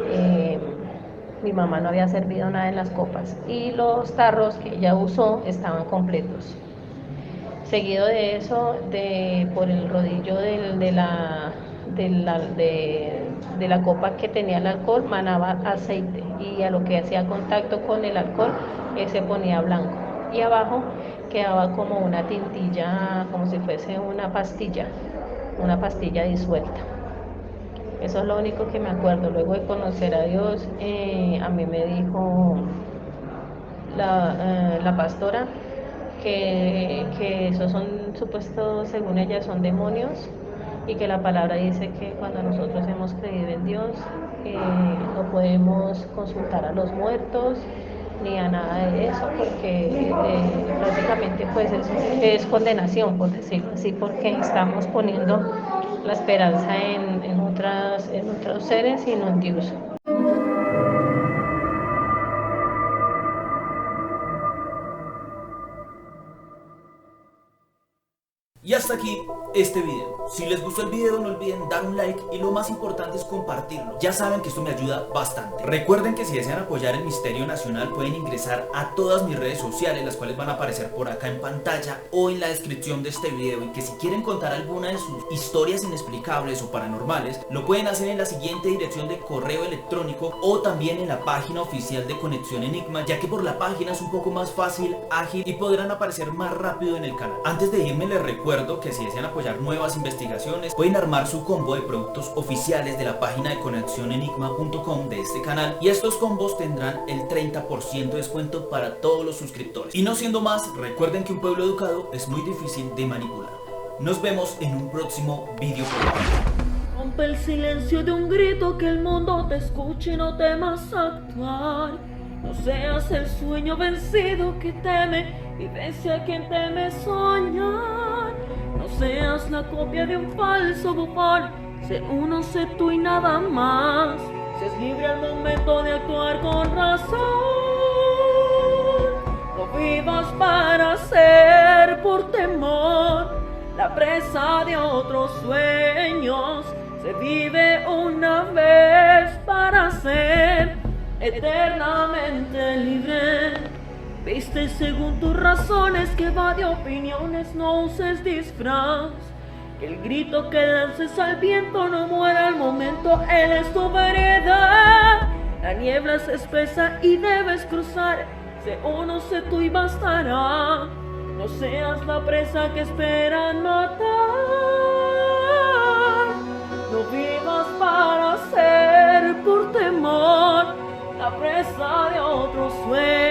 mi mamá no había servido nada en las copas y los tarros que ella usó estaban completos. Seguido de eso, por el rodillo de la copa que tenía el alcohol manaba aceite y a lo que hacía contacto con el alcohol se ponía blanco y abajo quedaba como una tintilla, como si fuese una pastilla disuelta. Eso es lo único que me acuerdo. Luego de conocer a Dios, a mí me dijo la pastora que esos son supuestos, según ella, son demonios y que la palabra dice que cuando nosotros hemos creído en Dios no podemos consultar a los muertos ni a nada de eso porque prácticamente pues es condenación, por decirlo así, porque estamos poniendo la esperanza en otros seres y no en Dios. Y hasta aquí este video. Si les gustó el video no olviden dar un like y lo más importante es compartirlo. Ya saben que esto me ayuda bastante. Recuerden que si desean apoyar el Misterio Nacional pueden ingresar a todas mis redes sociales, las cuales van a aparecer por acá en pantalla o en la descripción de este video, y que si quieren contar alguna de sus historias inexplicables o paranormales lo pueden hacer en la siguiente dirección de correo electrónico o también en la página oficial de Conexión Enigma, ya que por la página es un poco más fácil, ágil y podrán aparecer más rápido en el canal. Antes de irme les recuerdo que si desean apoyar nuevas investigaciones pueden armar su combo de productos oficiales de la página de conexionenigma.com de este canal, y estos combos tendrán el 30% de descuento para todos los suscriptores. Y no siendo más, recuerden que un pueblo educado es muy difícil de manipular. Nos vemos en un próximo video. Rompe el silencio de un grito, que el mundo te escuche y no temas actuar. No seas el sueño vencido que teme y vence a quien teme soñar. No seas la copia de un falso bufón, sé uno, sé tú y nada más. Seas libre al momento de actuar con razón. No vivas para ser por temor la presa de otros sueños. Se vive una vez para ser eternamente libre. Viste según tus razones, que va de opiniones, no uses disfraz. Que el grito que lances al viento no muera al momento, él es tu vereda. La niebla es espesa y debes cruzar, sé uno, sé tú y bastará. No seas la presa que esperan matar. No vivas para ser por temor la presa de otros sueños.